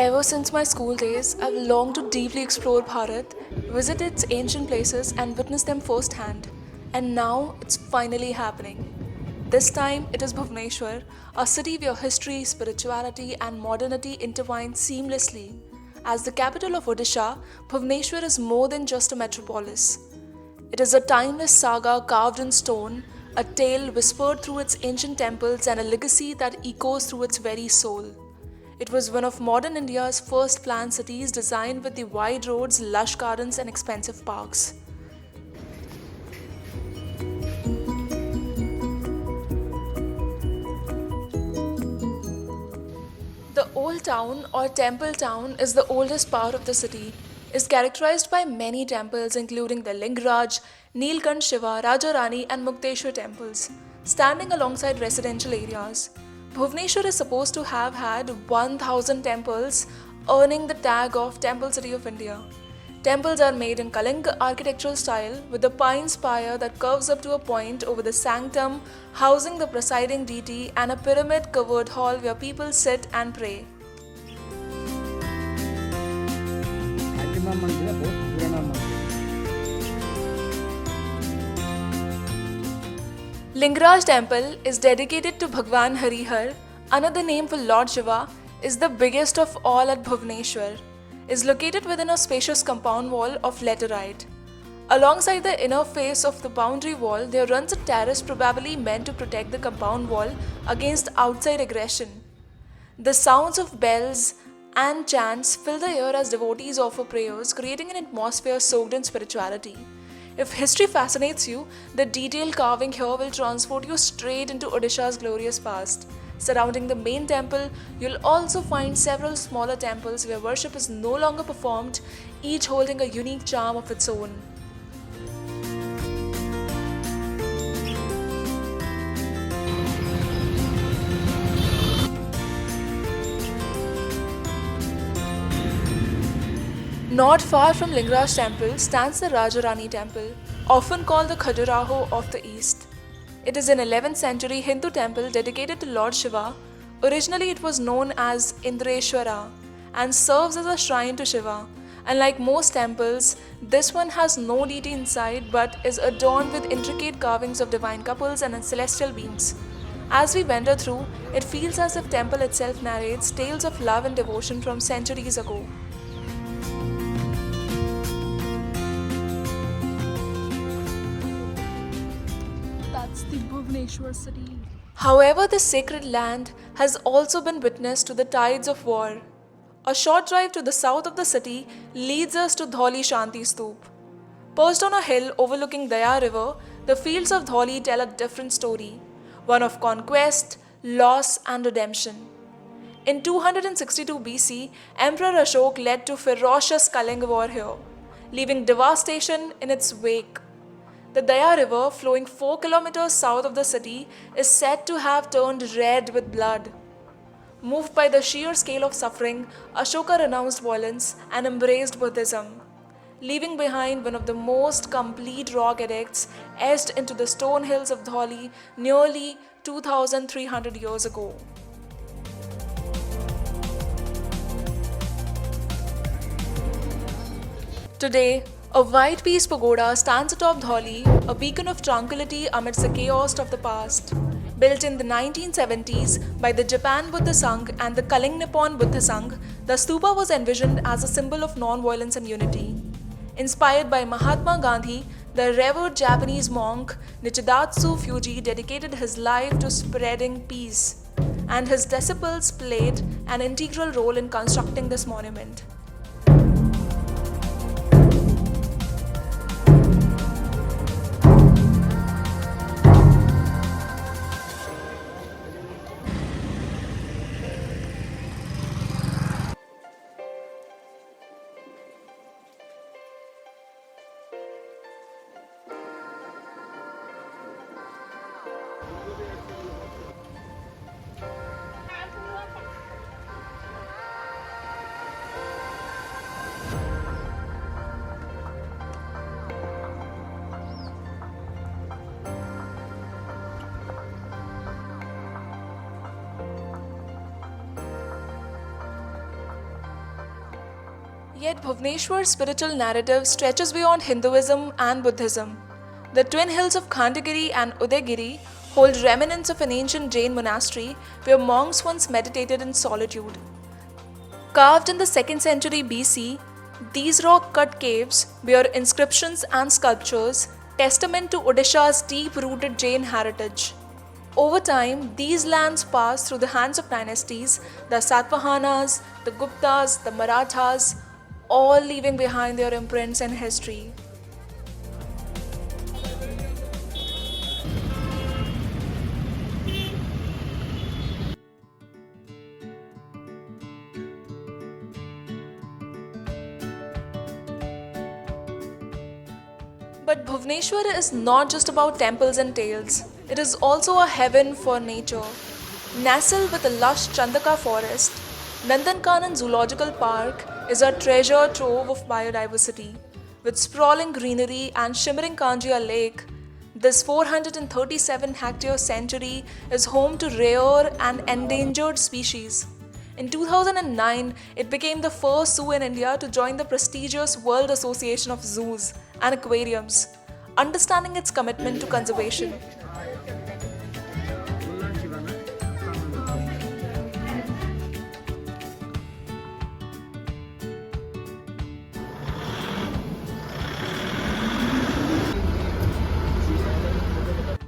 Ever since my school days, I've longed to deeply explore Bharat, visit its ancient places, and witness them firsthand. And now it's finally happening. This time it is Bhubaneswar, a city where history, spirituality, and modernity intertwine seamlessly. As the capital of Odisha, Bhubaneswar is more than just a metropolis. It is a timeless saga carved in stone, a tale whispered through its ancient temples, and a legacy that echoes through its very soul. It was one of modern India's first planned cities designed with the wide roads, lush gardens, and expensive parks. The Old Town or Temple Town is the oldest part of the city. Is characterized by many temples including the Lingaraj, Neelkant Shiva, Rajarani and Mukteshwar temples, standing alongside residential areas. Bhubaneswar is supposed to have had 1000 temples, earning the tag of Temple City of India. Temples are made in Kalinga architectural style with a pine spire that curves up to a point over the sanctum, housing the presiding deity, and a pyramid covered hall where people sit and pray. Fatima मंदिर है, बहुत पुराना मंदिर है। Lingaraj temple is dedicated to Bhagwan Harihar, another name for Lord Shiva, is the biggest of all at Bhubaneswar, is located within a spacious compound wall of laterite. Alongside the inner face of the boundary wall, there runs a terrace probably meant to protect the compound wall against outside aggression. The sounds of bells and chants fill the air as devotees offer prayers, creating an atmosphere soaked in spirituality. If history fascinates you, the detailed carving here will transport you straight into Odisha's glorious past. Surrounding the main temple, you'll also find several smaller temples where worship is no longer performed, each holding a unique charm of its own. Not far from Lingaraj temple stands the Rajarani temple, often called the Khajuraho of the East. It is an 11th century Hindu temple dedicated to Lord Shiva. Originally it was known as Indreshwara and serves as a shrine to Shiva. Unlike most temples, this one has no deity inside but is adorned with intricate carvings of divine couples and celestial beings. As we wander through, it feels as if temple itself narrates tales of love and devotion from centuries ago. That's the Bhubaneswar city. However, this sacred land has also been witness to the tides of war. A short drive to the south of the city leads us to Dhauli Shanti Stoop. Perched on a hill overlooking Daya River, the fields of Dhauli tell a different story, one of conquest, loss, and redemption. In 262 BC, Emperor Ashok led to ferocious Kalinga war here, leaving devastation in its wake. The Daya River, flowing 4 kilometers south of the city, is said to have turned red with blood. Moved by the sheer scale of suffering, Ashoka renounced violence and embraced Buddhism, leaving behind one of the most complete rock edicts etched into the stone hills of Dhauli nearly 2,300 years ago. Today, a white peace pagoda stands atop Dhauli, a beacon of tranquility amidst the chaos of the past. Built in the 1970s by the Japan Buddha Sangh and the Kaling Nippon Buddha Sangh, the stupa was envisioned as a symbol of non-violence and unity. Inspired by Mahatma Gandhi, the revered Japanese monk Nichidatsu Fuji dedicated his life to spreading peace, and his disciples played an integral role in constructing this monument. Yet Bhubaneswar's spiritual narrative stretches beyond Hinduism and Buddhism. The twin hills of Khandagiri and Udaygiri hold remnants of an ancient Jain monastery where monks once meditated in solitude. Carved in the 2nd century BC, these rock cut caves bear inscriptions and sculptures, testament to Odisha's deep rooted Jain heritage. Over time, these lands passed through the hands of dynasties, the Satavahanas, the Guptas, the Marathas, all leaving behind their imprints in history. But Bhubaneswar is not just about temples and tales, it is also a heaven for nature. Nestled with a lush Chandaka forest, Nandankanan Zoological Park is a treasure trove of biodiversity. With sprawling greenery and shimmering Kanjia Lake, this 437-hectare sanctuary is home to rare and endangered species. In 2009, it became the first zoo in India to join the prestigious World Association of Zoos and Aquariums, understanding its commitment to conservation.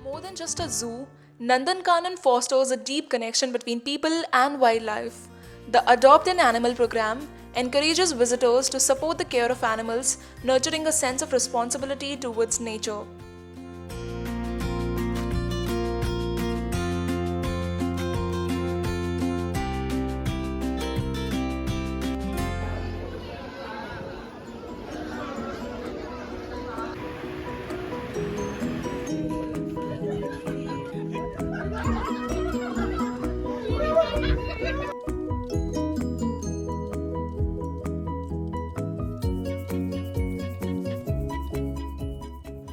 More than just a zoo, Nandankanan fosters a deep connection between people and wildlife. The Adopt an Animal program encourages visitors to support the care of animals, nurturing a sense of responsibility towards nature.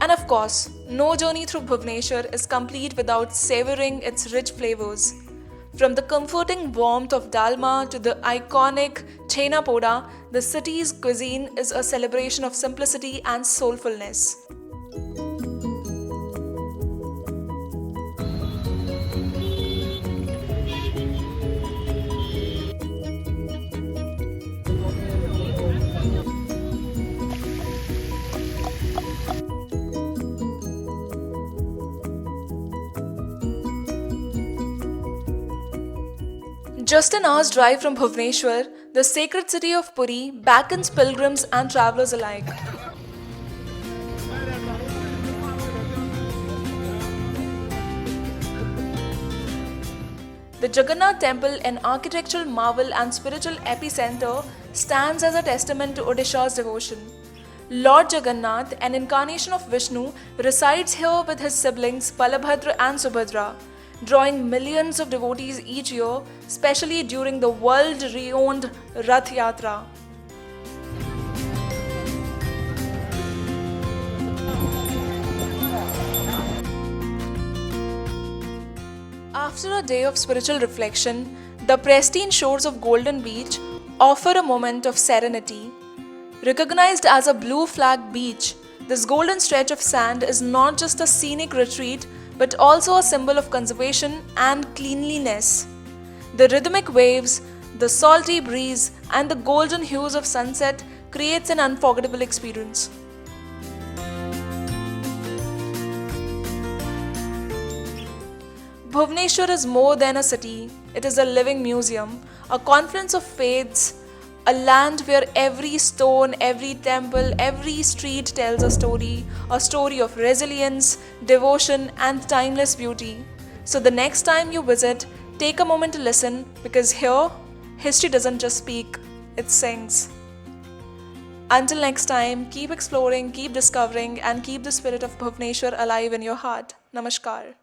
And of course, no journey through Bhubaneswar is complete without savoring its rich flavors. From the comforting warmth of dalma to the iconic chhena poda, the city's cuisine is a celebration of simplicity and soulfulness. Just an hour's drive from Bhubaneswar, the sacred city of Puri beckons pilgrims and travelers alike. The Jagannath Temple, an architectural marvel and spiritual epicenter, stands as a testament to Odisha's devotion. Lord Jagannath, an incarnation of Vishnu, resides here with his siblings Balabhadra and Subhadra, drawing millions of devotees each year, especially during the world-renowned Rath Yatra. After a day of spiritual reflection, the pristine shores of Golden Beach offer a moment of serenity. Recognized as a blue flag beach, this golden stretch of sand is not just a scenic retreat but also a symbol of conservation and cleanliness. The rhythmic waves, the salty breeze, and the golden hues of sunset creates an unforgettable experience. Bhubaneswar is more than a city. It is a living museum, a confluence of faiths, a land where every stone, every temple, every street tells a story of resilience, devotion, and timeless beauty. So the next time you visit, take a moment to listen, because here, history doesn't just speak, it sings. Until next time, keep exploring, keep discovering, and keep the spirit of Bhubaneswar alive in your heart. Namaskar.